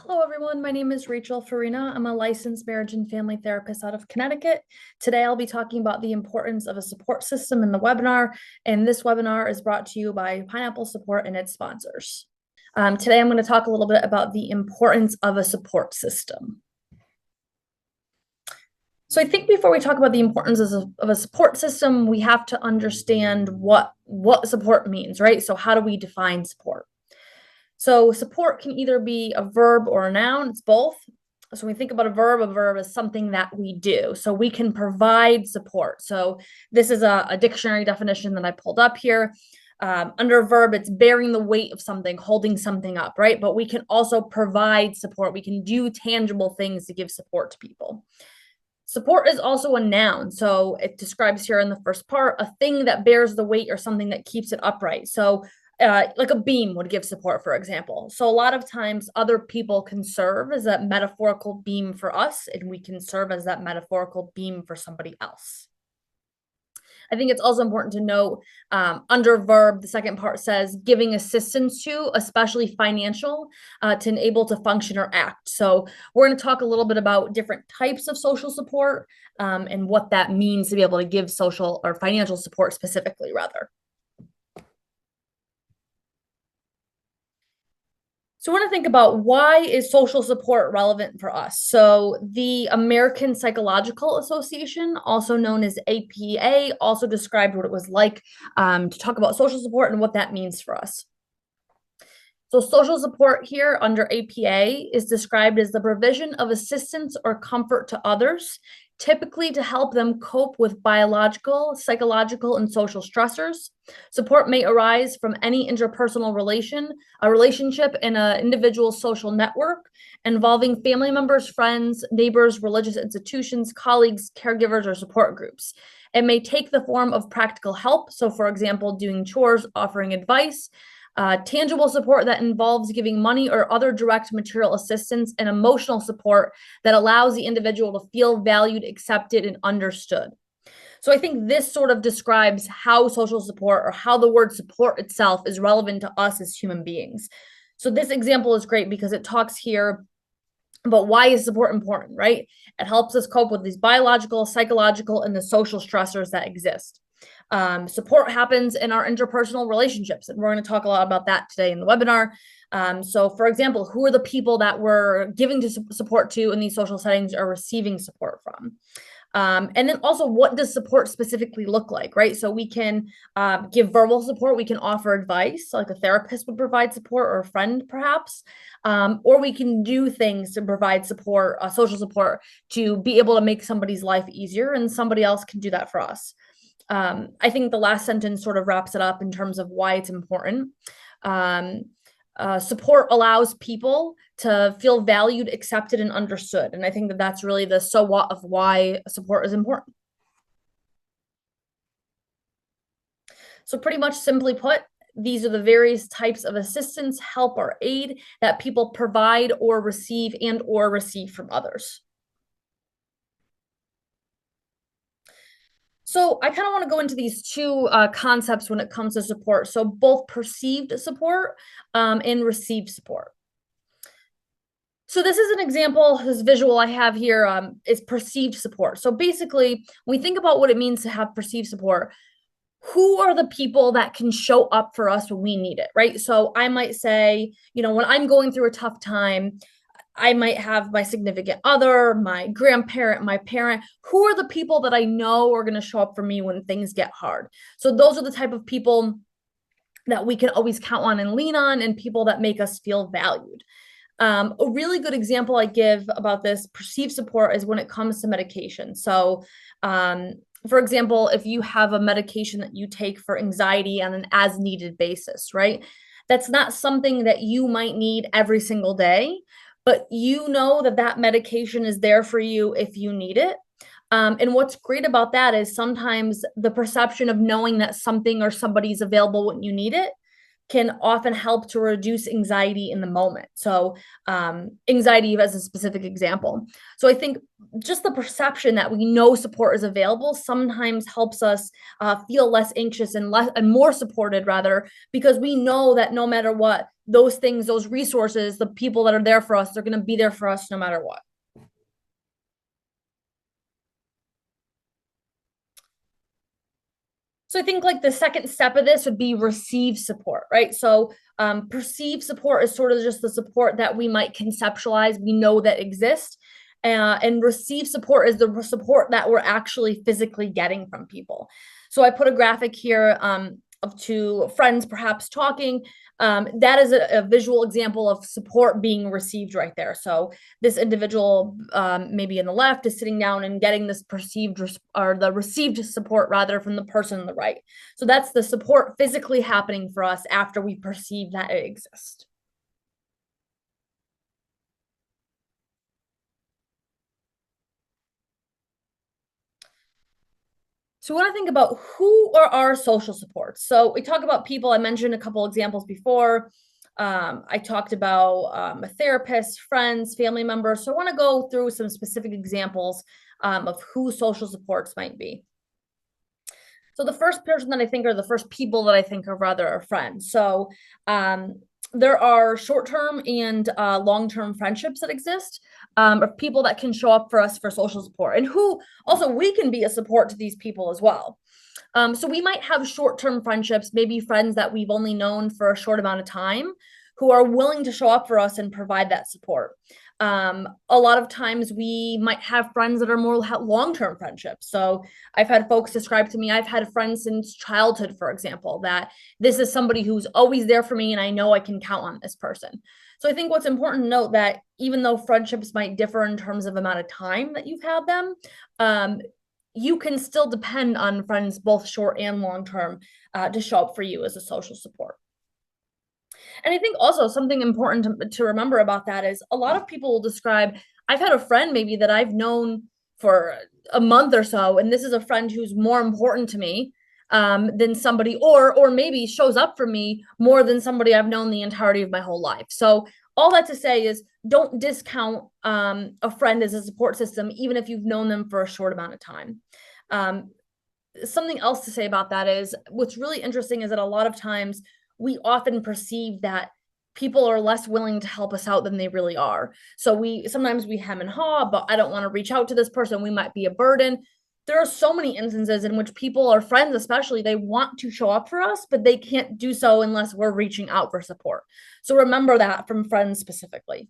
Hello, everyone. My name is Rachel Farina. I'm a licensed marriage and family therapist out of Connecticut. Today, I'll be talking about the importance of a support system in the webinar, and this webinar is brought to you by Pineapple Support and its sponsors. Today, I'm going to talk a little bit about the importance of a support system. So I think before we talk about the importance of a support system, we have to understand what support means, right? So how do we define support? So support can either be a verb or a noun. It's both. So when we think about a verb is something that we do. So we can provide support. So this is a dictionary definition that I pulled up here. Under verb, it's bearing the weight of something, holding something up, right? But we can also provide support. We can do tangible things to give support to people. Support is also a noun. So it describes here in the first part, a thing that bears the weight or something that keeps it upright. So like a beam would give support, for example. So a lot of times other people can serve as that metaphorical beam for us, and we can serve as that metaphorical beam for somebody else. I think it's also important to note under verb, the second part says giving assistance to, especially financial, to enable to function or act. So we're going to talk a little bit about different types of social support and what that means to be able to give social or financial support specifically, rather. So I want to think about, why is social support relevant for us? So the American Psychological Association, also known as APA, also described what it was like to talk about social support and what that means for us. So social support here under APA is described as the provision of assistance or comfort to others, typically to help them cope with biological, psychological, and social stressors. Support may arise from any interpersonal relationship in an individual's social network involving family members, friends, neighbors, religious institutions, colleagues, caregivers, or support groups. It may take the form of practical help. So, for example, doing chores, offering advice, tangible support that involves giving money or other direct material assistance, and emotional support that allows the individual to feel valued, accepted, and understood. So I think this sort of describes how social support, or how the word support itself, is relevant to us as human beings. So this example is great because it talks here about why is support important, right? It helps us cope with these biological, psychological, and the social stressors that exist. Support happens in our interpersonal relationships, and we're going to talk a lot about that today in the webinar. So for example, who are the people that we're giving to support to in these social settings or receiving support from? And then also, what does support specifically look like, right? So we can give verbal support, we can offer advice, like a therapist would provide support, or a friend perhaps, or we can do things to provide support, social support, to be able to make somebody's life easier, and somebody else can do that for us. I think the last sentence sort of wraps it up in terms of why it's important. Support allows people to feel valued, accepted, and understood. And I think that that's really the so what of why support is important. So pretty much simply put, these are the various types of assistance, help, or aid that people provide or receive from others. So I kind of want to go into these two concepts when it comes to support. So both perceived support and received support. So this is an example, this visual I have here is perceived support. So basically, when we think about what it means to have perceived support, who are the people that can show up for us when we need it, right? So I might say, when I'm going through a tough time, I might have my significant other, my grandparent, my parent. Who are the people that I know are going to show up for me when things get hard? So those are the type of people that we can always count on and lean on, and people that make us feel valued. A really good example I give about this perceived support is when it comes to medication. So, for example, if you have a medication that you take for anxiety on an as needed basis, right? That's not something that you might need every single day, but you know that that medication is there for you if you need it. And what's great about that is sometimes the perception of knowing that something or somebody's available when you need it can often help to reduce anxiety in the moment. So, anxiety as a specific example. So, I think just the perception that we know support is available sometimes helps us feel less anxious and less and more supported, rather, because we know that no matter what, those things, those resources, the people that are there for us, they're going to be there for us no matter what. So I think like the second step of this would be receive support, right? So perceive support is sort of just the support that we might conceptualize, we know that exists. And receive support is the support that we're actually physically getting from people. So I put a graphic here of two friends perhaps talking. That is a visual example of support being received right there. So this individual, maybe in the left, is sitting down and getting this perceived or the received support rather from the person on the right. So that's the support physically happening for us after we perceive that it exists. So we want to think about who are our social supports. So we talk about people. I mentioned a couple examples before. I talked about a therapist, friends, family members. So I want to go through some specific examples of who social supports might be. So the first person that I think, or the first people that I think of rather, are friends. So there are short-term and long-term friendships that exist, of people that can show up for us for social support, and who also we can be a support to these people as well. So we might have short-term friendships, maybe friends that we've only known for a short amount of time, who are willing to show up for us and provide that support. A lot of times we might have friends that are more long-term friendships. So I've had folks describe to me, I've had friends since childhood, for example, that this is somebody who's always there for me and I know I can count on this person. So I think what's important to note that even though friendships might differ in terms of amount of time that you've had them, you can still depend on friends, both short and long term, to show up for you as a social support. And I think also something important to remember about that is a lot of people will describe, I've had a friend maybe that I've known for a month or so, and this is a friend who's more important to me than somebody, or maybe shows up for me more than somebody I've known the entirety of my whole life. So all that to say is don't discount a friend as a support system, even if you've known them for a short amount of time. Something else to say about that is what's really interesting is that a lot of times we often perceive that people are less willing to help us out than they really are. So sometimes we hem and haw, but I don't want to reach out to this person. We might be a burden. There are so many instances in which people, or friends especially, they want to show up for us, but they can't do so unless we're reaching out for support. So remember that from friends specifically.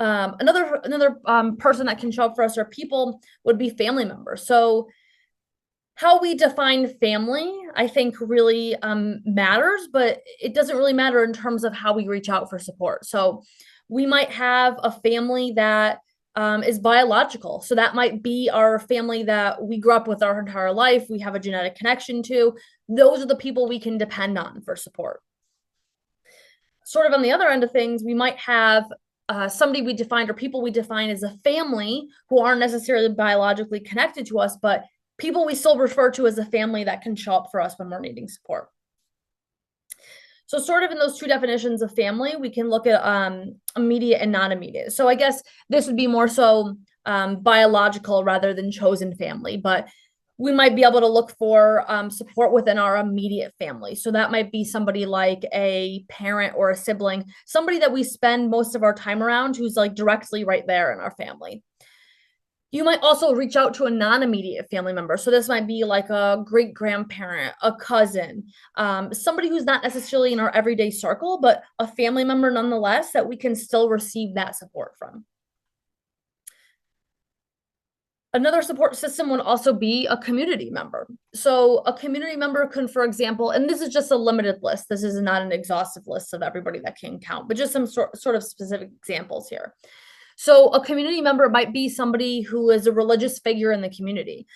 Another person that can show up for us, or people, would be family members. So how we define family, I think, really matters, but it doesn't really matter in terms of how we reach out for support. So we might have a family that is biological. So that might be our family that we grew up with our entire life, we have a genetic connection to. Those are the people we can depend on for support. Sort of on the other end of things, we might have somebody we defined, or people we define as a family who aren't necessarily biologically connected to us, but people we still refer to as a family that can show up for us when we're needing support. So sort of in those two definitions of family, we can look at immediate and non-immediate. So I guess this would be more so biological rather than chosen family, but we might be able to look for support within our immediate family. So that might be somebody like a parent or a sibling, somebody that we spend most of our time around who's like directly right there in our family. You might also reach out to a non-immediate family member. So this might be like a great grandparent, a cousin, somebody who's not necessarily in our everyday circle, but a family member nonetheless that we can still receive that support from. Another support system would also be a community member. So a community member can, for example, and this is just a limited list. This is not an exhaustive list of everybody that can count, but just some sort of specific examples here. So a community member might be somebody who is a religious figure in the community.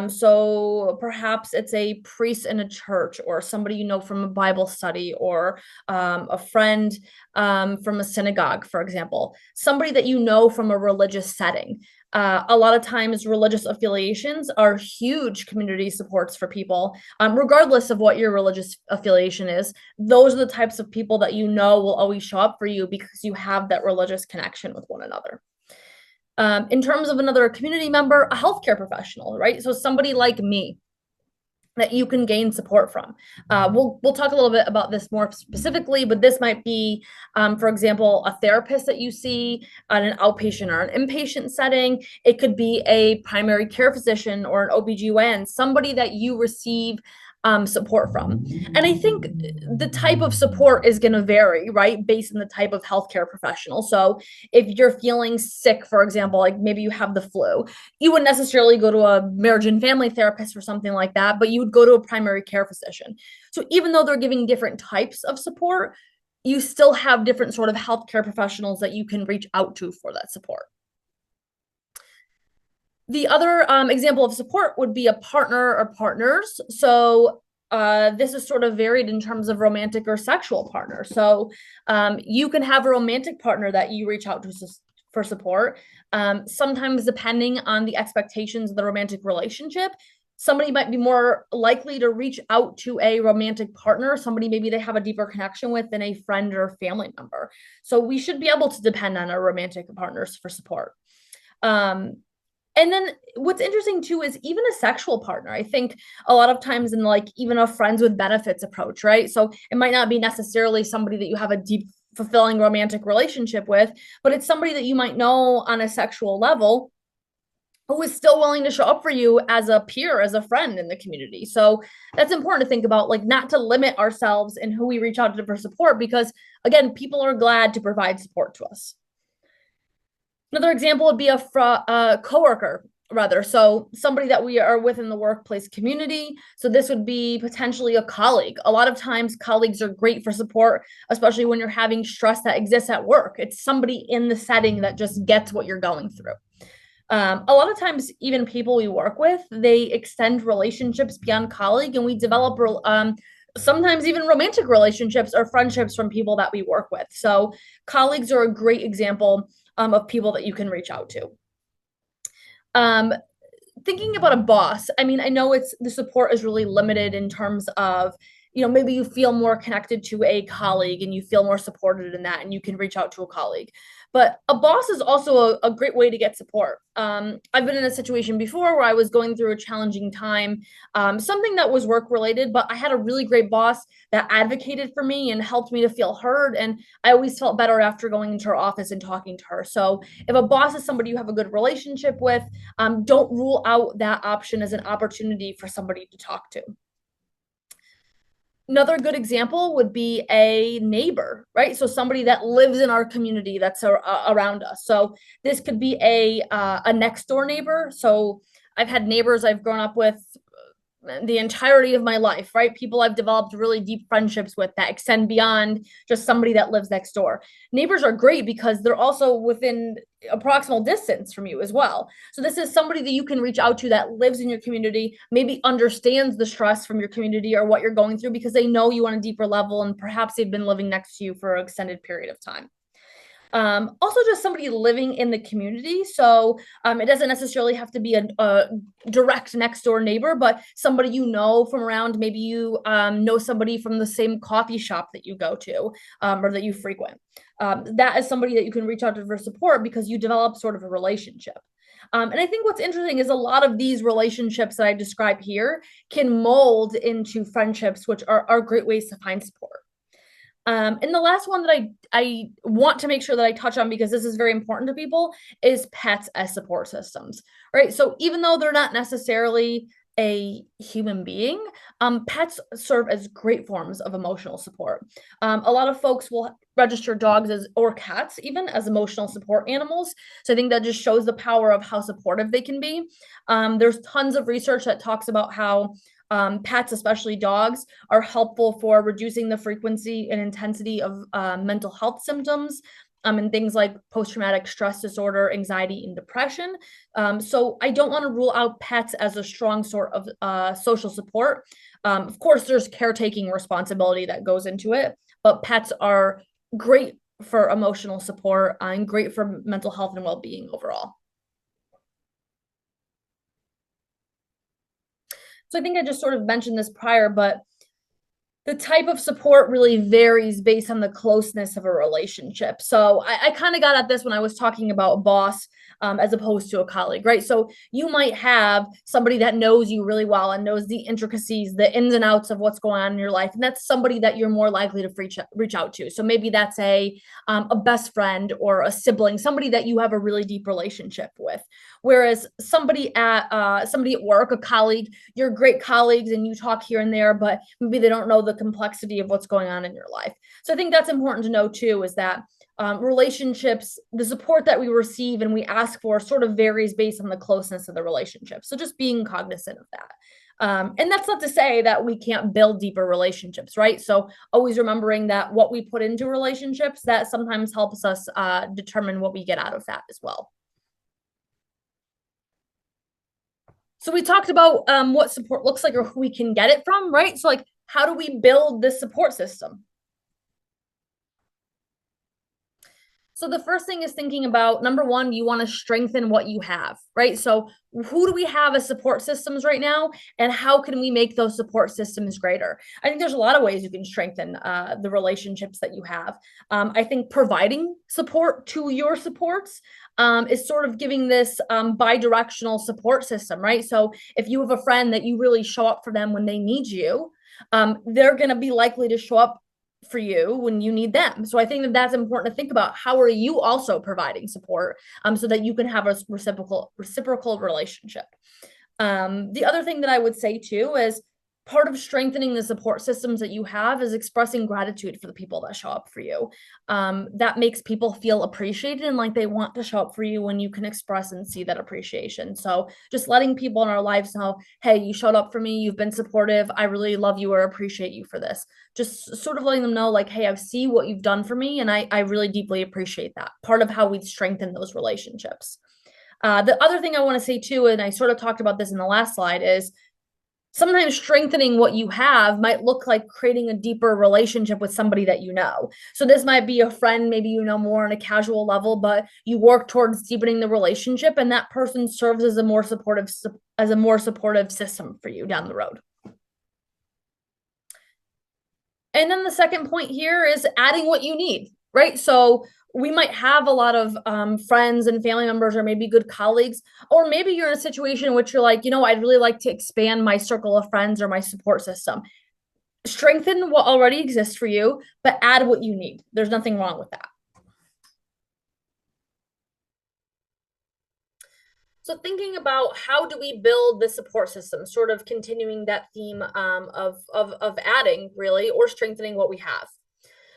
So perhaps it's a priest in a church, or somebody you know from a Bible study, or a friend from a synagogue, for example, somebody that you know from a religious setting. A lot of times, religious affiliations are huge community supports for people, regardless of what your religious affiliation is. Those are the types of people that you know will always show up for you because you have that religious connection with one another. In terms of another community member, a healthcare professional, right? So somebody like me that you can gain support from. We'll talk a little bit about this more specifically, but this might be, for example, a therapist that you see on an outpatient or an inpatient setting. It could be a primary care physician or an OBGYN, somebody that you receive support from. And I think the type of support is going to vary, right, based on the type of healthcare professional. So if you're feeling sick, for example, like maybe you have the flu, you wouldn't necessarily go to a marriage and family therapist or something like that, but you would go to a primary care physician. So even though they're giving different types of support, you still have different sort of healthcare professionals that you can reach out to for that support. The other example of support would be a partner or partners. So this is sort of varied in terms of romantic or sexual partner. So you can have a romantic partner that you reach out to for support. Sometimes, depending on the expectations of the romantic relationship, somebody might be more likely to reach out to a romantic partner, somebody maybe they have a deeper connection with than a friend or family member. So we should be able to depend on our romantic partners for support. And then what's interesting too is even a sexual partner. I think a lot of times in like even a friends with benefits approach, right? So it might not be necessarily somebody that you have a deep, fulfilling romantic relationship with, but it's somebody that you might know on a sexual level who is still willing to show up for you as a peer, as a friend in the community. So that's important to think about, like not to limit ourselves in who we reach out to for support, because again, people are glad to provide support to us. Another example would be a coworker, rather. So somebody that we are with in the workplace community. So this would be potentially a colleague. A lot of times colleagues are great for support, especially when you're having stress that exists at work. It's somebody in the setting that just gets what you're going through. A lot of times, even people we work with, they extend relationships beyond colleague, and we develop sometimes even romantic relationships or friendships from people that we work with. So colleagues are a great example of people that you can reach out to. Thinking about a boss, I mean, I know it's the support is really limited in terms of, maybe you feel more connected to a colleague and you feel more supported in that and you can reach out to a colleague. But a boss is also a great way to get support. I've been in a situation before where I was going through a challenging time, something that was work related, but I had a really great boss that advocated for me and helped me to feel heard. And I always felt better after going into her office and talking to her. So if a boss is somebody you have a good relationship with, don't rule out that option as an opportunity for somebody to talk to. Another good example would be a neighbor, right? So somebody that lives in our community that's around us. So this could be a next door neighbor. So I've had neighbors I've grown up with the entirety of my life, right? People I've developed really deep friendships with that extend beyond just somebody that lives next door. Neighbors are great because they're also within a proximal distance from you as well. So this is somebody that you can reach out to that lives in your community, maybe understands the stress from your community or what you're going through because they know you on a deeper level and perhaps they've been living next to you for an extended period of time. Also just somebody living in the community. So it doesn't necessarily have to be a direct next door neighbor, but somebody you know from around. Maybe you know somebody from the same coffee shop that you go to or that you frequent. That is somebody that you can reach out to for support because you develop sort of a relationship. And I think what's interesting is a lot of these relationships that I describe here can mold into friendships, which are great ways to find support. And the last one that I want to make sure that I touch on because this is very important to people is pets as support systems, right? So even though they're not necessarily a human being, pets serve as great forms of emotional support. A lot of folks will register dogs as or cats even as emotional support animals. So I think that just shows the power of how supportive they can be. There's tons of research that talks about how pets, especially dogs, are helpful for reducing the frequency and intensity of mental health symptoms and things like post-traumatic stress disorder, anxiety, and depression. So I don't want to rule out pets as a strong sort of social support. Of course, there's caretaking responsibility that goes into it, but pets are great for emotional support and great for mental health and well-being overall. So I think I just sort of mentioned this prior, but the type of support really varies based on the closeness of a relationship. So I kind of got at this when I was talking about a boss as opposed to a colleague, right? So you might have somebody that knows you really well and knows the intricacies, the ins and outs of what's going on in your life, and that's somebody that you're more likely to reach out to. So maybe that's a best friend or a sibling, somebody that you have a really deep relationship with. Whereas somebody at work, a colleague, you're great colleagues and you talk here and there, but maybe they don't know the complexity of what's going on in your life. So I think that's important to know too, is that relationships, the support that we receive and we ask for sort of varies based on the closeness of the relationship. So just being cognizant of that. And that's not to say that we can't build deeper relationships, right? So always remembering that what we put into relationships, that sometimes helps us determine what we get out of that as well. So we talked about what support looks like or who we can get it from, right? So like, how do we build this support system? So the first thing is thinking about number one, you want to strengthen what you have, right? So who do we have as support systems right now, and how can we make those support systems greater? I think there's a lot of ways you can strengthen the relationships that you have. I think providing support to your supports is sort of giving this bi-directional support system, right? So if you have a friend that you really show up for them when they need you, they're going to be likely to show up for you when you need them. So I think that that's important to think about. How are you also providing support so that you can have a reciprocal relationship? The other thing that I would say too is part of strengthening the support systems that you have is expressing gratitude for the people that show up for you. That makes people feel appreciated and like they want to show up for you when you can express and see that appreciation. So just letting people in our lives know, hey, you showed up for me, you've been supportive, I really love you or appreciate you for this. Just sort of letting them know, like, hey, I see what you've done for me and I really deeply appreciate that. Part of how we strengthen those relationships. The other thing I want to say too, and I sort of talked about this in the last slide, is sometimes strengthening what you have might look like creating a deeper relationship with somebody that you know. So this might be a friend, maybe you know more on a casual level, but you work towards deepening the relationship, and that person serves as a more supportive system for you down the road. And then the second point here is adding what you need, right? So we might have a lot of friends and family members or maybe good colleagues, or maybe you're in a situation in which you're like, I'd really like to expand my circle of friends or my support system. Strengthen what already exists for you, but add what you need. There's nothing wrong with that. So thinking about how do we build the support system, sort of continuing that theme of adding really or strengthening what we have.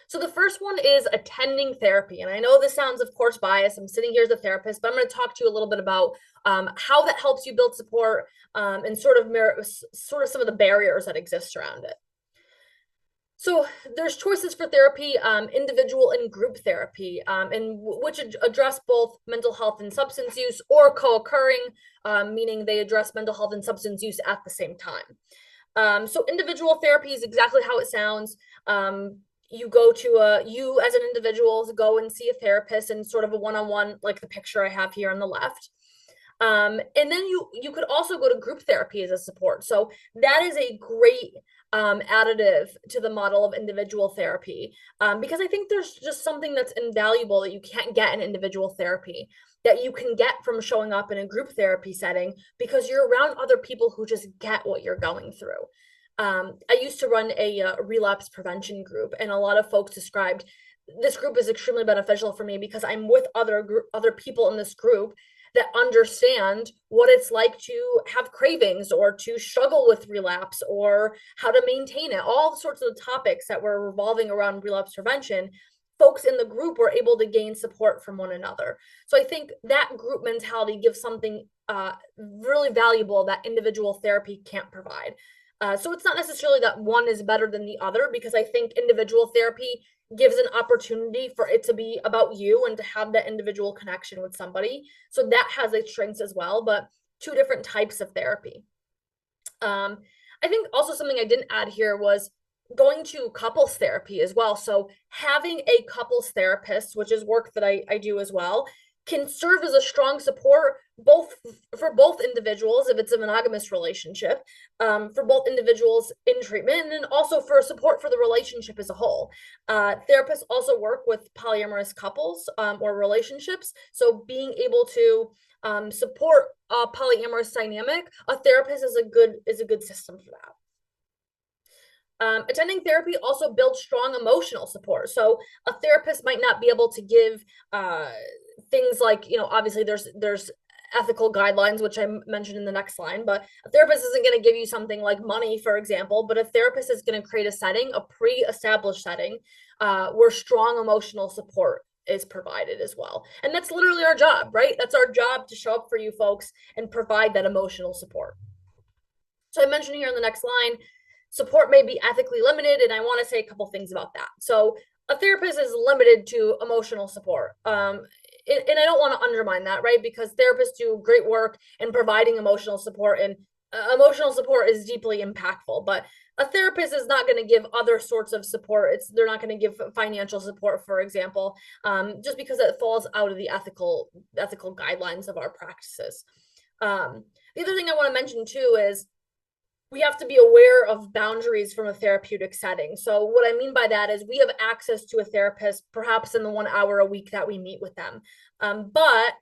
So the first one is attending therapy. And I know this sounds, of course, biased. I'm sitting here as a therapist, but I'm going to talk to you a little bit about how that helps you build support and sort of some of the barriers that exist around it. So there's choices for therapy, individual and group therapy, and which address both mental health and substance use or co-occurring, meaning they address mental health and substance use at the same time. So individual therapy is exactly how it sounds. You go to you as an individual go and see a therapist and sort of a one-on-one, like the picture I have here on the left. And then you could also go to group therapy as a support. So that is a great additive to the model of individual therapy because I think there's just something that's invaluable that you can't get in individual therapy that you can get from showing up in a group therapy setting because you're around other people who just get what you're going through. I used to run a relapse prevention group, and a lot of folks described this group is extremely beneficial for me because I'm with other people in this group that understand what it's like to have cravings or to struggle with relapse or how to maintain it. All sorts of topics that were revolving around relapse prevention, folks in the group were able to gain support from one another. So I think that group mentality gives something really valuable that individual therapy can't provide. So it's not necessarily that one is better than the other, because I think individual therapy gives an opportunity for it to be about you and to have that individual connection with somebody. So that has its strengths as well, but two different types of therapy. I think also something I didn't add here was going to couples therapy as well. So having a couples therapist, which is work that I do as well, can serve as a strong support both individuals if it's a monogamous relationship, for both individuals in treatment, and then also for support for the relationship as a whole. Therapists also work with polyamorous couples or relationships, so being able to support a polyamorous dynamic, a therapist is a good system for that. Attending therapy also builds strong emotional support. So a therapist might not be able to give things like, obviously there's ethical guidelines, which I mentioned in the next line, but a therapist isn't going to give you something like money, for example, but a therapist is going to create a setting, a pre-established setting, where strong emotional support is provided as well. And that's literally our job, right? That's our job, to show up for you folks and provide that emotional support. So I mentioned here in the next line, support may be ethically limited, and I want to say a couple things about that. So a therapist is limited to emotional support. And I don't want to undermine that, right? Because therapists do great work in providing emotional support, and emotional support is deeply impactful. But a therapist is not going to give other sorts of support. They're not going to give financial support, for example, just because it falls out of the ethical guidelines of our practices. The other thing I want to mention too is we have to be aware of boundaries from a therapeutic setting. So what I mean by that is we have access to a therapist, perhaps in the 1 hour a week that we meet with them. But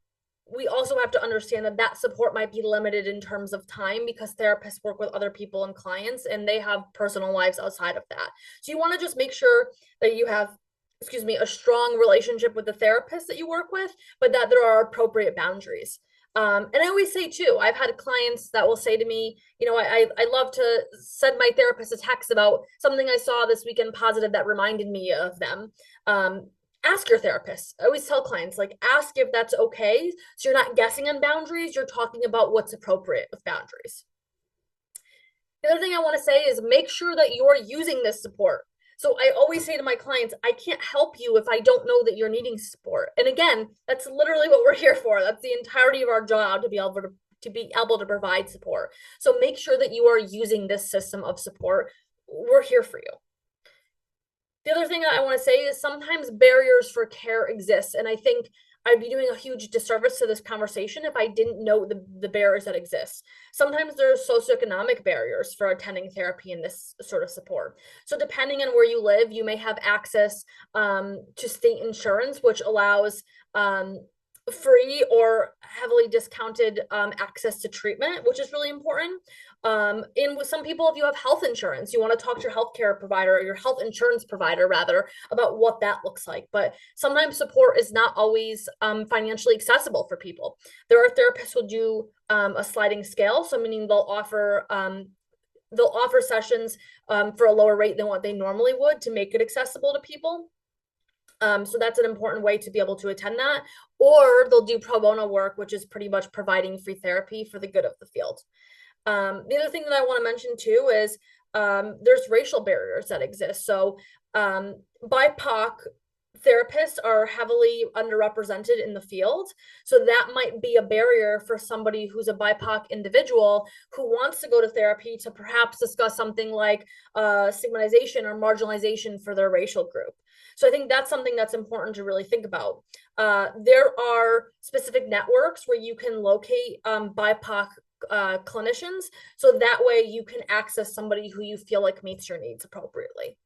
we also have to understand that that support might be limited in terms of time, because therapists work with other people and clients, and they have personal lives outside of that. So you want to just make sure that you have, a strong relationship with the therapist that you work with, but that there are appropriate boundaries. And I always say too, I've had clients that will say to me, I love to send my therapist a text about something I saw this weekend positive that reminded me of them. Ask your therapist. I always tell clients, like, ask if that's okay. So you're not guessing on boundaries, you're talking about what's appropriate with boundaries. The other thing I want to say is make sure that you're using this support. So I always say to my clients, I can't help you if I don't know that you're needing support. And again, that's literally what we're here for. That's the entirety of our job, to be able to provide support. So make sure that you are using this system of support. We're here for you. The other thing I want to say is sometimes barriers for care exist. And I think I'd be doing a huge disservice to this conversation if I didn't know the barriers that exist. Sometimes there's socioeconomic barriers for attending therapy and this sort of support. So depending on where you live, you may have access to state insurance, which allows free or heavily discounted access to treatment, which is really important. And with some people, if you have health insurance, you want to talk to your healthcare provider, or your health insurance provider rather, about what that looks like. But sometimes support is not always financially accessible for people. There are therapists who do a sliding scale, so meaning they'll offer sessions for a lower rate than what they normally would, to make it accessible to people. So that's an important way to be able to attend that. Or they'll do pro bono work, which is pretty much providing free therapy for the good of the field. The other thing that I want to mention too is there's racial barriers that exist. So BIPOC therapists are heavily underrepresented in the field. So that might be a barrier for somebody who's a BIPOC individual who wants to go to therapy to perhaps discuss something like stigmatization or marginalization for their racial group. So I think that's something that's important to really think about. There are specific networks where you can locate BIPOC clinicians, so that way you can access somebody who you feel like meets your needs appropriately.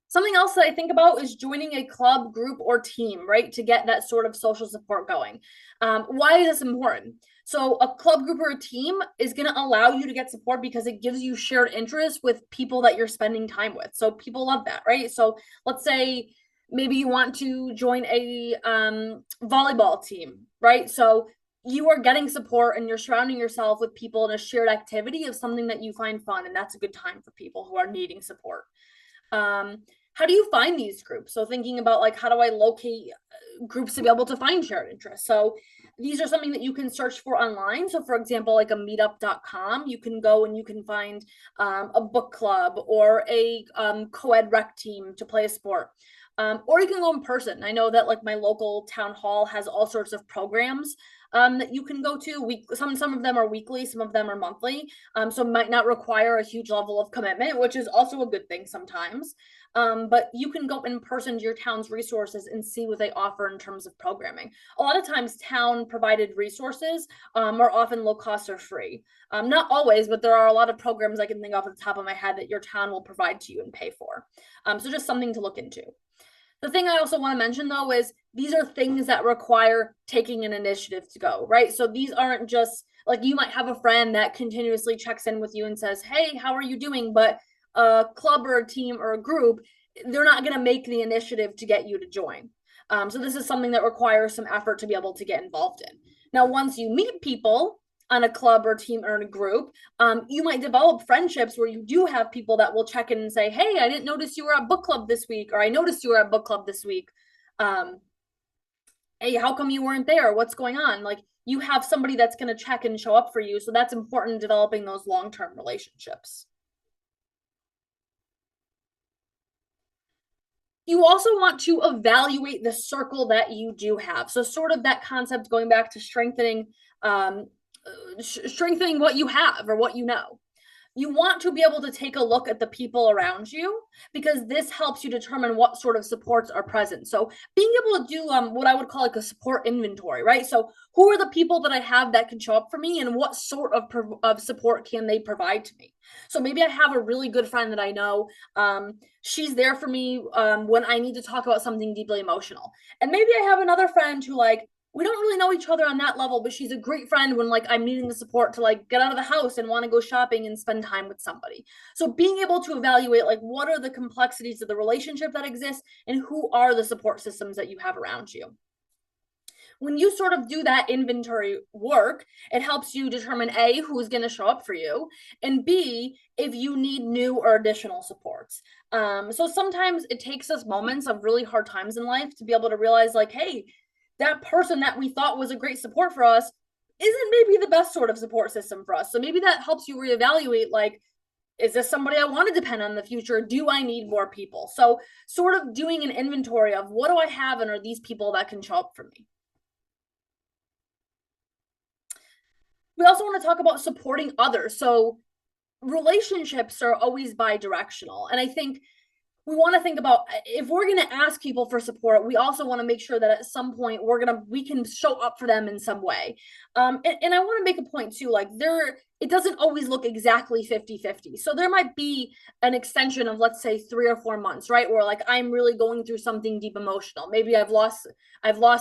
Something else that I think about is joining a club, group, or team, right, to get that sort of social support going. Why is this important? So a club, group, or a team is going to allow you to get support because it gives you shared interests with people that you're spending time with. So people love that, right? So let's say maybe you want to join a volleyball team, right? So you are getting support and you're surrounding yourself with people in a shared activity of something that you find fun, and that's a good time for people who are needing support. How do you find these groups? So thinking about, like, how do I locate groups to be able to find shared interests? So these are something that you can search for online. So for example, like a meetup.com, you can go and you can find a book club or a co-ed rec team to play a sport. or you can go in person. I know that like my local town hall has all sorts of programs that you can go to. Some of them are weekly, some of them are monthly. So it might not require a huge level of commitment, which is also a good thing sometimes. But you can go in person to your town's resources and see what they offer in terms of programming. A lot of times town provided resources are often low cost or free. Not always, but there are a lot of programs I can think off the top of my head that your town will provide to you and pay for. So just something to look into. The thing I also want to mention though is these are things that require taking an initiative to go, right? So these aren't just like you might have a friend that continuously checks in with you and says, "Hey, how are you doing?" But a club or a team or a group, they're not going to make the initiative to get you to join. So this is something that requires some effort to be able to get involved in. Now, once you meet people on a club or team or in a group, you might develop friendships where you do have people that will check in and say, "Hey, I didn't notice you were at book club this week," or "I noticed you were at book club this week. Hey, how come you weren't there? What's going on?" Like you have somebody that's going to check and show up for you. So that's important in developing those long-term relationships. You also want to evaluate the circle that you do have. So sort of that concept going back to um, strengthening what you have or what you know. You want to be able to take a look at the people around you because this helps you determine what sort of supports are present. So being able to do what I would call like a support inventory, right? So who are the people that I have that can show up for me and what sort of support can they provide to me? So maybe I have a really good friend that I know. She's there for me when I need to talk about something deeply emotional. And maybe I have another friend who like we don't really know each other on that level, but she's a great friend when like I'm needing the support to like get out of the house and want to go shopping and spend time with somebody. So being able to evaluate like what are the complexities of the relationship that exists and who are the support systems that you have around you. When you sort of do that inventory work, it helps you determine A, who's going to show up for you, and B, if you need new or additional supports. So sometimes it takes us moments of really hard times in life to be able to realize, like, hey, that person that we thought was a great support for us isn't maybe the best sort of support system for us. So maybe that helps you reevaluate, like, is this somebody I want to depend on in the future? Do I need more people? So sort of doing an inventory of what do I have and are these people that can show up for me? We also want to talk about supporting others. So relationships are always bi-directional. And I think we want to think about if we're going to ask people for support, we also want to make sure that at some point we can show up for them in some way. And I want to make a point too, like it doesn't always look exactly 50-50. So there might be an extension of, let's say, 3 or 4 months, right? Where like I'm really going through something deep emotional. Maybe I've lost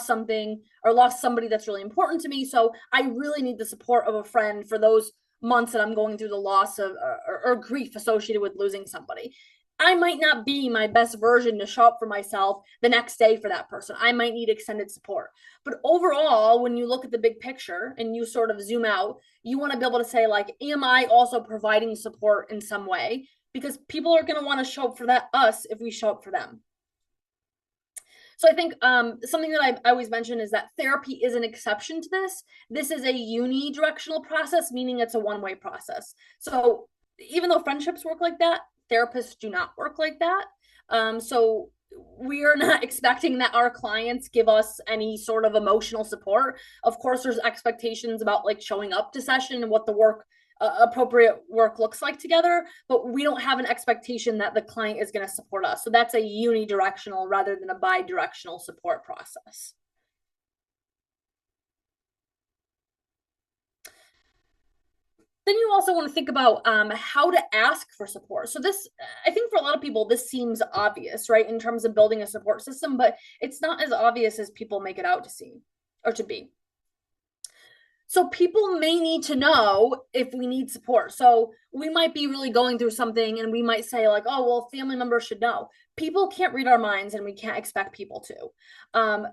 something or lost somebody that's really important to me. So I really need the support of a friend for those months that I'm going through the loss of or grief associated with losing somebody. I might not be my best version to show up for myself the next day for that person. I might need extended support. But overall, when you look at the big picture and you sort of zoom out, you want to be able to say, like, am I also providing support in some way? Because people are going to want to show up for us if we show up for them. So I think something that I always mention is that therapy is an exception to this. This is a unidirectional process, meaning it's a one-way process. So even though friendships work like that, therapists do not work like that. So we are not expecting that our clients give us any sort of emotional support. Of course, there's expectations about like showing up to session and what the appropriate work looks like together, but we don't have an expectation that the client is going to support us. So that's a unidirectional rather than a bi-directional support process. Then you also want to think about how to ask for support. So this, I think for a lot of people, this seems obvious, right, in terms of building a support system, but it's not as obvious as people make it out to seem or to be. So people may need to know if we need support. So we might be really going through something and we might say like, oh, well, family members should know. People can't read our minds and we can't expect people to.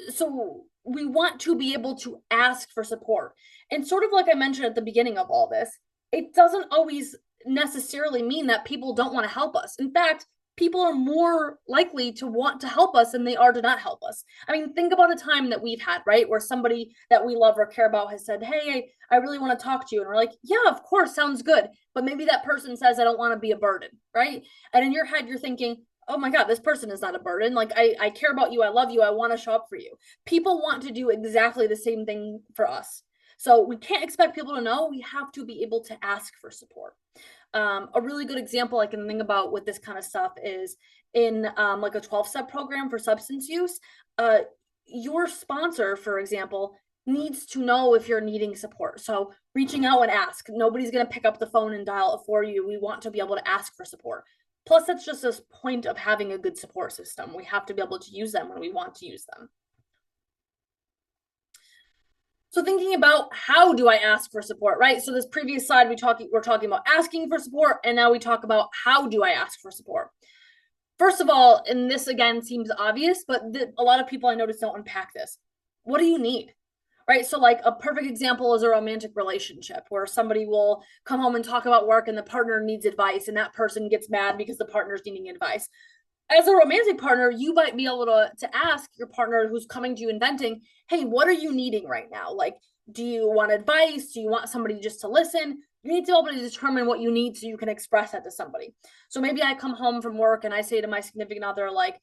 So we want to be able to ask for support. And sort of like I mentioned at the beginning of all this, it doesn't always necessarily mean that people don't want to help us. In fact, people are more likely to want to help us than they are to not help us. I mean, think about a time that we've had, right? Where somebody that we love or care about has said, hey, I really want to talk to you. And we're like, yeah, of course, sounds good. But maybe that person says, I don't want to be a burden, right? And in your head, you're thinking, oh my God, this person is not a burden. Like I care about you. I love you. I want to show up for you. People want to do exactly the same thing for us. So we can't expect people to know. We have to be able to ask for support. A really good example I can think about with this kind of stuff is in like a 12-step program for substance use. Your sponsor, for example, needs to know if you're needing support. So reaching out and ask. Nobody's going to pick up the phone and dial it for you. We want to be able to ask for support. Plus, that's just this point of having a good support system. We have to be able to use them when we want to use them. So thinking about how do I ask for support, right? So this previous slide we're talking about asking for support, and now we talk about how do I ask for support. First of all, and this again seems obvious, but a lot of people I notice don't unpack this. What do you need? Right? So like a perfect example is a romantic relationship where somebody will come home and talk about work and the partner needs advice and that person gets mad because the partner's needing advice. As a romantic partner, you might be able to ask your partner who's coming to you and venting, hey, what are you needing right now? Like, do you want advice? Do you want somebody just to listen? You need to be able to determine what you need so you can express that to somebody. So maybe I come home from work and I say to my significant other, like,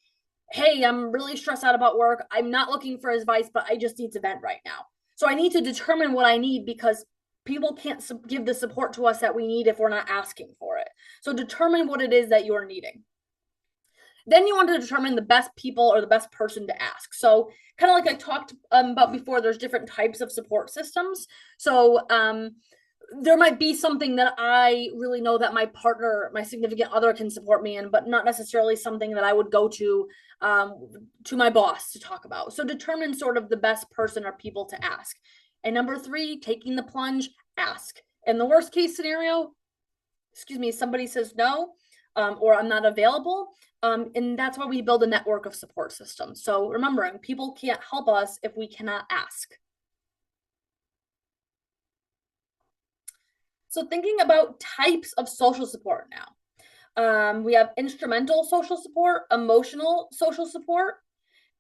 hey, I'm really stressed out about work. I'm not looking for advice, but I just need to vent right now. So I need to determine what I need because people can't give the support to us that we need if we're not asking for it. So determine what it is that you're needing. Then you want to determine the best people or the best person to ask. So kind of like I talked about before, there's different types of support systems. So there might be something that I really know that my partner, my significant other can support me in, but not necessarily something that I would go to my boss to talk about. So determine sort of the best person or people to ask. And number 3, taking the plunge, ask. In the worst case scenario, somebody says no, or I'm not available. And that's why we build a network of support systems. So remembering, people can't help us if we cannot ask. So thinking about types of social support now. We have instrumental social support, emotional social support,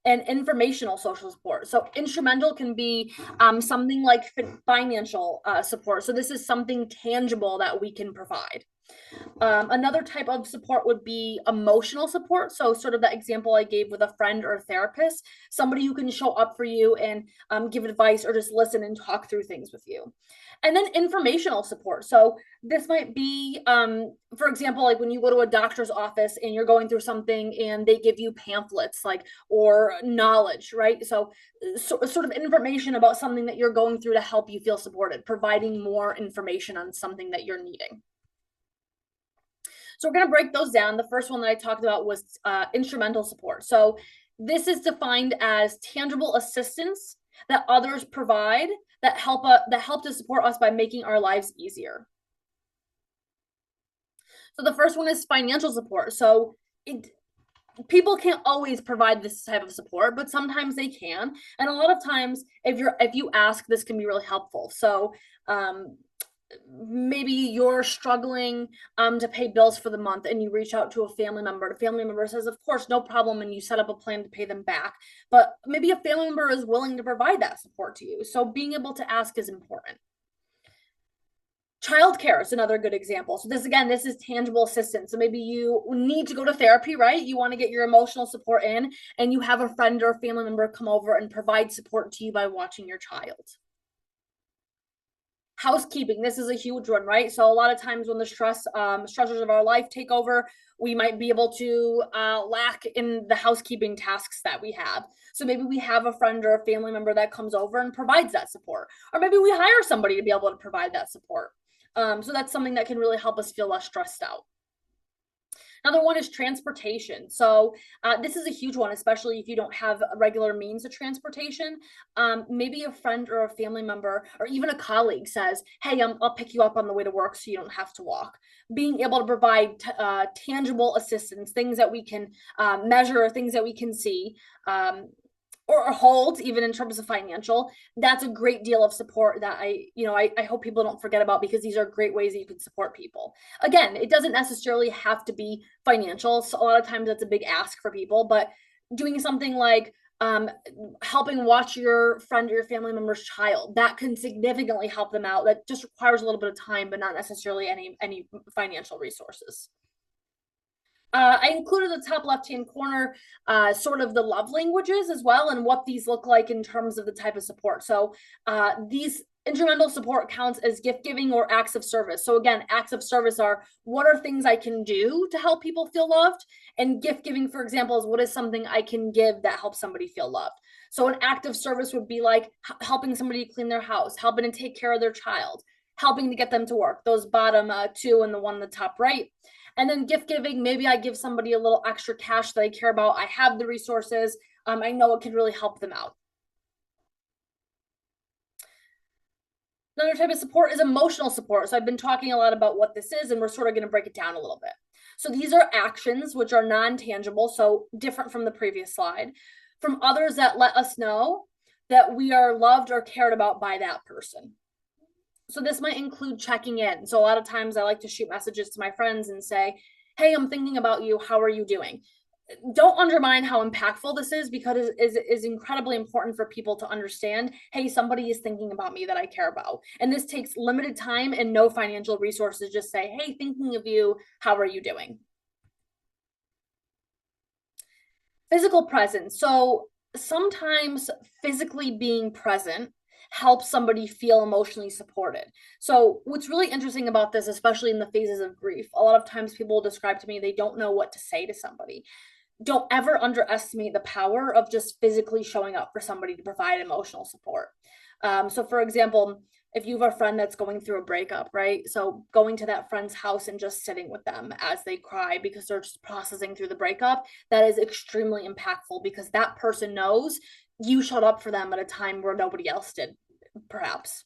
and informational social support. So instrumental can be something like financial support. So this is something tangible that we can provide. Another type of support would be emotional support. So sort of that example I gave with a friend or a therapist, somebody who can show up for you and give advice or just listen and talk through things with you. And then informational support. So this might be, for example, like when you go to a doctor's office and you're going through something and they give you pamphlets, like, or knowledge, right? So sort of information about something that you're going through to help you feel supported, providing more information on something that you're needing. So we're going to break those down. The first one that I talked about was instrumental support. So this is defined as tangible assistance that others provide that help to support us by making our lives easier. So the first one is financial support. So people can't always provide this type of support, but sometimes they can. And a lot of times, if you ask, this can be really helpful. So maybe you're struggling to pay bills for the month and you reach out to a family member. The family member says, of course, no problem, and you set up a plan to pay them back. But maybe a family member is willing to provide that support to you. So being able to ask is important. Childcare is another good example. So this is tangible assistance. So maybe you need to go to therapy, right? You want to get your emotional support in, and you have a friend or a family member come over and provide support to you by watching your child. Housekeeping, this is a huge one, right? So a lot of times when the stressors of our life take over, we might be able to lack in the housekeeping tasks that we have. So maybe we have a friend or a family member that comes over and provides that support, or maybe we hire somebody to be able to provide that support. So that's something that can really help us feel less stressed out. Another one is transportation. So this is a huge one, especially if you don't have regular means of transportation. Maybe a friend or a family member or even a colleague says, hey, I'll pick you up on the way to work so you don't have to walk. Being able to provide tangible assistance, things that we can measure, things that we can see, or hold, even in terms of financial, that's a great deal of support that I hope people don't forget about, because these are great ways that you can support people. Again, it doesn't necessarily have to be financial. So a lot of times that's a big ask for people, but doing something like helping watch your friend or your family member's child, that can significantly help them out. That just requires a little bit of time, but not necessarily any financial resources. I included the top left-hand corner, sort of the love languages as well, and what these look like in terms of the type of support. So these instrumental support counts as gift giving or acts of service. So again, acts of service are what are things I can do to help people feel loved, and gift giving, for example, is what is something I can give that helps somebody feel loved. So an act of service would be like helping somebody clean their house, helping to take care of their child, helping to get them to work. Those bottom two and the one in the top right. And then gift giving, maybe I give somebody a little extra cash that I care about. I have the resources. I know it can really help them out. Another type of support is emotional support. So I've been talking a lot about what this is, and we're sort of going to break it down a little bit. So these are actions which are non-tangible, so different from the previous slide, from others that let us know that we are loved or cared about by that person. So this might include checking in. So a lot of times I like to shoot messages to my friends and say, hey, I'm thinking about you. How are you doing? Don't undermine how impactful this is, because it is incredibly important for people to understand, hey, somebody is thinking about me that I care about. And this takes limited time and no financial resources. Just say, hey, thinking of you, how are you doing? Physical presence. So sometimes physically being present helps somebody feel emotionally supported. So what's really interesting about this, especially in the phases of grief, a lot of times people describe to me they don't know what to say to somebody. Don't ever underestimate the power of just physically showing up for somebody to provide emotional support. So for example, if you have a friend that's going through a breakup, right? So going to that friend's house and just sitting with them as they cry because they're just processing through the breakup, that is extremely impactful, because that person knows you showed up for them at a time where nobody else did, perhaps.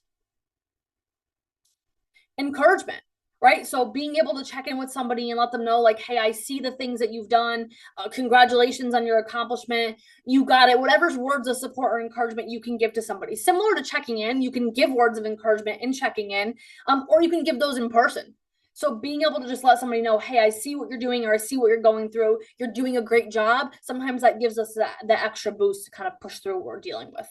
Encouragement, right? So being able to check in with somebody and let them know, like, hey, I see the things that you've done. Congratulations on your accomplishment. You got it. Whatever's words of support or encouragement you can give to somebody. Similar to checking in, you can give words of encouragement in checking in, or you can give those in person. So being able to just let somebody know, hey, I see what you're doing, or I see what you're going through. You're doing a great job. Sometimes that gives us that extra boost to kind of push through what we're dealing with.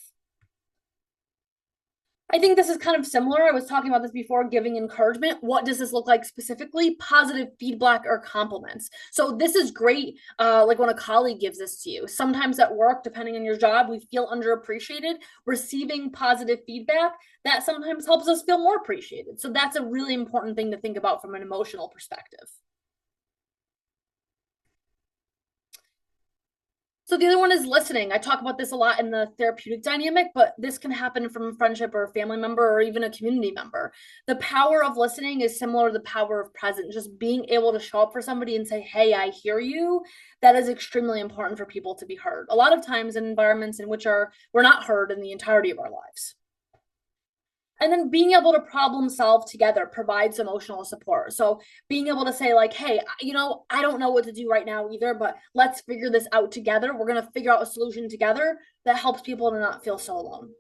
I think this is kind of similar. I was talking about this before, giving encouragement. What does this look like specifically? Positive feedback or compliments. So this is great, like when a colleague gives this to you. Sometimes at work, depending on your job, we feel underappreciated. Receiving positive feedback, that sometimes helps us feel more appreciated. So that's a really important thing to think about from an emotional perspective. So the other one is listening. I talk about this a lot in the therapeutic dynamic, but this can happen from a friendship or a family member or even a community member. The power of listening is similar to the power of presence. Just being able to show up for somebody and say, hey, I hear you. That is extremely important for people to be heard. A lot of times in environments in which we're not heard in the entirety of our lives. And then being able to problem solve together provides emotional support. So being able to say, like, hey, I don't know what to do right now either, but let's figure this out together. We're going to figure out a solution together. That helps people to not feel so alone.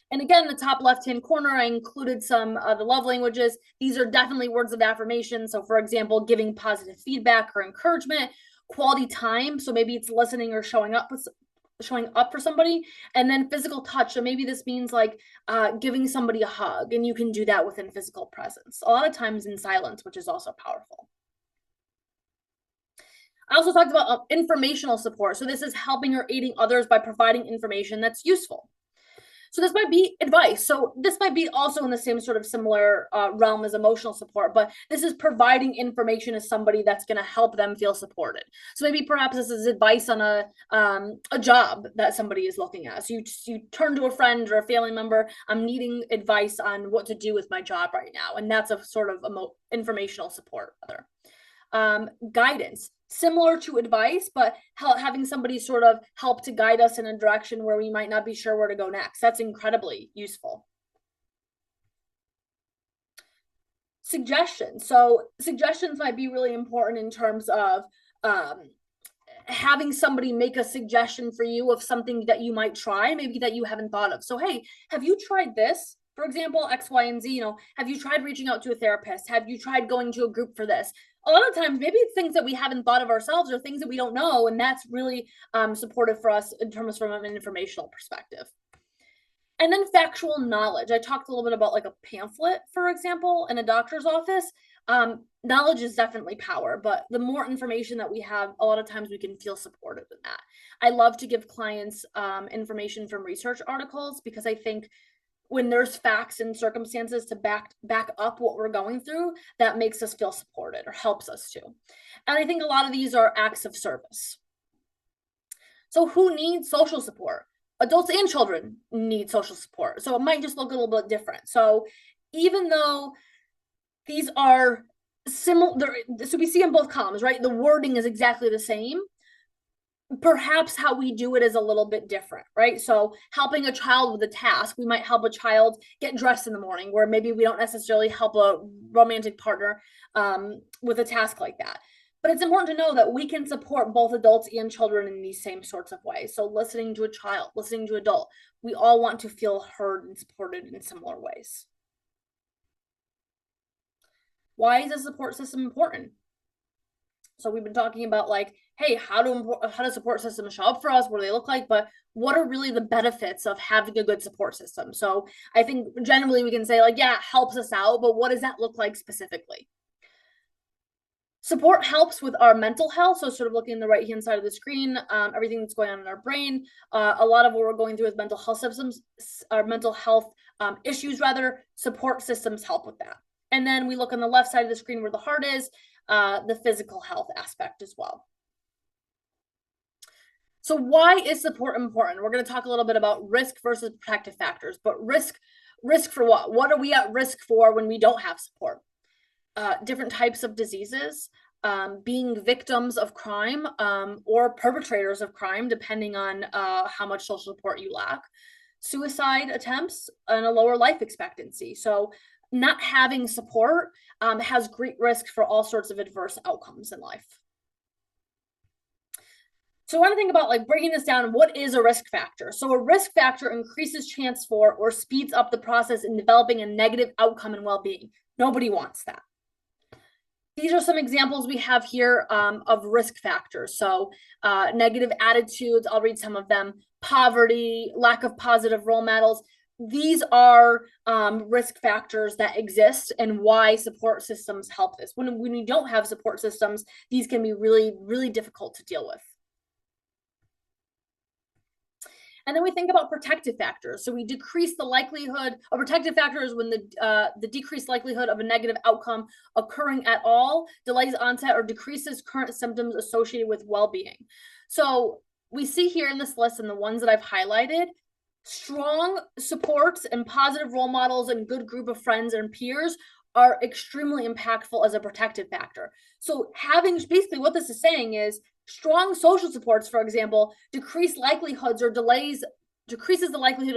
And again, the top left-hand corner, I included some of the love languages. These are definitely words of affirmation. So for example, giving positive feedback or encouragement, quality time. So maybe it's listening or showing up for somebody, and then physical touch. So maybe this means like giving somebody a hug, and you can do that within physical presence, a lot of times in silence, which is also powerful. I also talked about informational support. So this is helping or aiding others by providing information that's useful. So this might be advice. So this might be also in the same sort of similar realm as emotional support, but this is providing information to somebody that's going to help them feel supported. So maybe perhaps this is advice on a job that somebody is looking at. So you turn to a friend or a family member, I'm needing advice on what to do with my job right now. And that's a sort of informational support. Guidance, similar to advice, but having somebody sort of help to guide us in a direction where we might not be sure where to go next. That's incredibly useful. Suggestions. So suggestions might be really important in terms of having somebody make a suggestion for you of something that you might try, maybe that you haven't thought of. So, hey, have you tried this? For example, X, Y, and Z, have you tried reaching out to a therapist? Have you tried going to a group for this? A lot of times, maybe it's things that we haven't thought of ourselves or things that we don't know. And that's really supportive for us in terms from an informational perspective. And then factual knowledge. I talked a little bit about like a pamphlet, for example, in a doctor's office. Knowledge is definitely power, but the more information that we have, a lot of times we can feel supported in that. I love to give clients information from research articles, because I think when there's facts and circumstances to back up what we're going through, that makes us feel supported or helps us to. And I think a lot of these are acts of service. So who needs social support? Adults and children need social support. So it might just look a little bit different. So even though these are similar, so we see in both columns, right? The wording is exactly the same. Perhaps how we do it is a little bit different, right? So helping a child with a task, we might help a child get dressed in the morning, where maybe we don't necessarily help a romantic partner with a task like that. But it's important to know that we can support both adults and children in these same sorts of ways. So listening to a child, listening to an adult, we all want to feel heard and supported in similar ways. Why is a support system important? So we've been talking about, like, hey, how do support systems show up for us? What do they look like? But what are really the benefits of having a good support system? So I think generally we can say, like, yeah, it helps us out, but what does that look like specifically? Support helps with our mental health. So sort of looking in the right-hand side of the screen, everything that's going on in our brain. A lot of what we're going through with mental health systems, our mental health issues, rather, support systems help with that. And then we look on the left side of the screen where the heart is, the physical health aspect as well. So why is support important? We're going to talk a little bit about risk versus protective factors, but risk for what? What are we at risk for when we don't have support? Different types of diseases, being victims of crime or perpetrators of crime, depending on how much social support you lack, suicide attempts, and a lower life expectancy. So not having support has great risk for all sorts of adverse outcomes in life. So I want to think about, like, breaking this down. What is a risk factor? So a risk factor increases chance for or speeds up the process in developing a negative outcome in well-being. Nobody wants that. These are some examples we have here of risk factors. So negative attitudes, I'll read some of them. Poverty, lack of positive role models. These are risk factors that exist, and why support systems help this. When we don't have support systems, these can be really, really difficult to deal with. And then we think about protective factors. So we decrease the likelihood of protective factors when the decreased likelihood of a negative outcome occurring at all, delays onset, or decreases current symptoms associated with well-being. So we see here in this list, and the ones that I've highlighted, strong supports and positive role models and good group of friends and peers are extremely impactful as a protective factor. So having, basically what this is saying is, strong social supports, for example, decreases the likelihood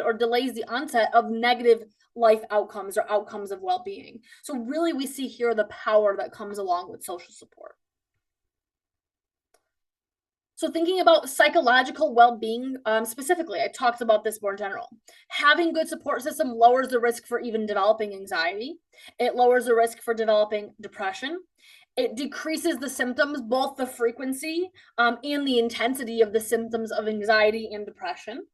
or delays the onset of negative life outcomes or outcomes of well-being. So really we see here the power that comes along with social support. So thinking about psychological well-being specifically, I talked about this more in general. Having good support system lowers the risk for even developing anxiety. It lowers the risk for developing depression. It decreases the symptoms, both the frequency and the intensity of the symptoms of anxiety and depression.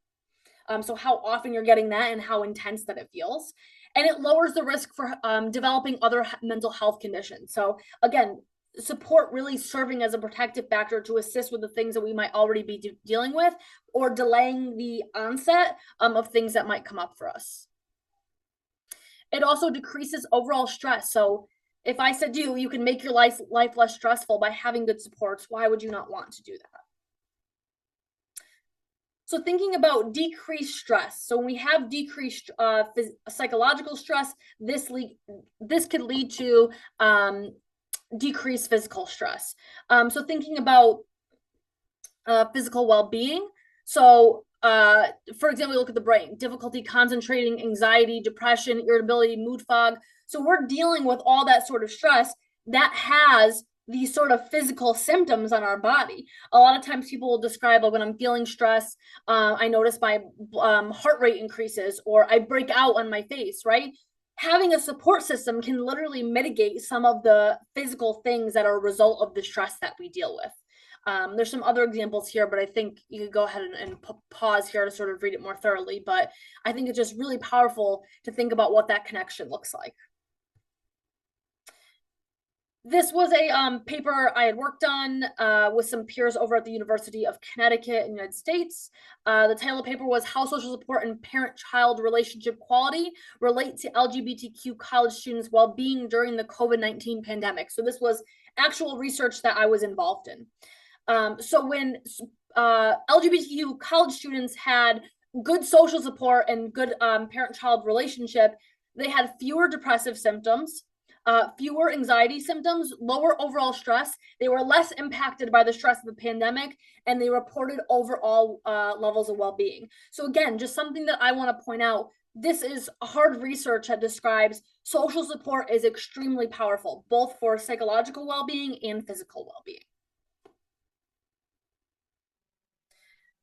So how often you're getting that and how intense that it feels. And it lowers the risk for developing other mental health conditions. So again, support really serving as a protective factor to assist with the things that we might already be dealing with, or delaying the onset of things that might come up for us. It also decreases overall stress. So if I said to you, you can make your life less stressful by having good supports, why would you not want to do that? So thinking about decreased stress. So when we have decreased psychological stress, this could lead to decreased physical stress. So thinking about physical well-being. So for example, we look at the brain, difficulty concentrating, anxiety, depression, irritability, mood fog. So we're dealing with all that sort of stress that has these sort of physical symptoms on our body. A lot of times people will describe, like, when I'm feeling stressed, I notice my heart rate increases, or I break out on my face, right? Having a support system can literally mitigate some of the physical things that are a result of the stress that we deal with. There's some other examples here, but I think you could go ahead and pause here to sort of read it more thoroughly. But I think it's just really powerful to think about what that connection looks like. This was a paper I had worked on with some peers over at the University of Connecticut in the United States. The title of the paper was How Social Support and Parent-Child Relationship Quality Relate to LGBTQ College Students' Well-Being During the COVID-19 Pandemic. So this was actual research that I was involved in. So when LGBTQ college students had good social support and good parent-child relationship, they had fewer depressive symptoms, fewer anxiety symptoms, lower overall stress. They were less impacted by the stress of the pandemic, and they reported overall levels of well-being. So again, just something that I want to point out. This is hard research that describes social support is extremely powerful, both for psychological well-being and physical well-being.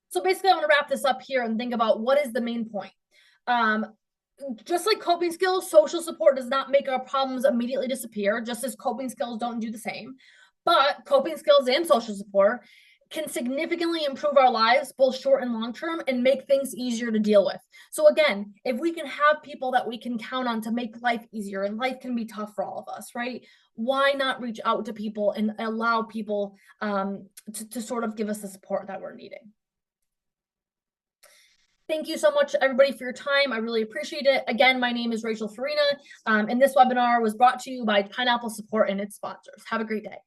So basically, I want to wrap this up here and think about what is the main point. Just like coping skills, social support does not make our problems immediately disappear, just as coping skills don't do the same. But coping skills and social support can significantly improve our lives, both short and long term, and make things easier to deal with. So again, if we can have people that we can count on to make life easier, and life can be tough for all of us, right? Why not reach out to people and allow people to sort of give us the support that we're needing? Thank you so much, everybody, for your time. I really appreciate it. Again, my name is Rachel Farina, and this webinar was brought to you by Pineapple Support and its sponsors. Have a great day.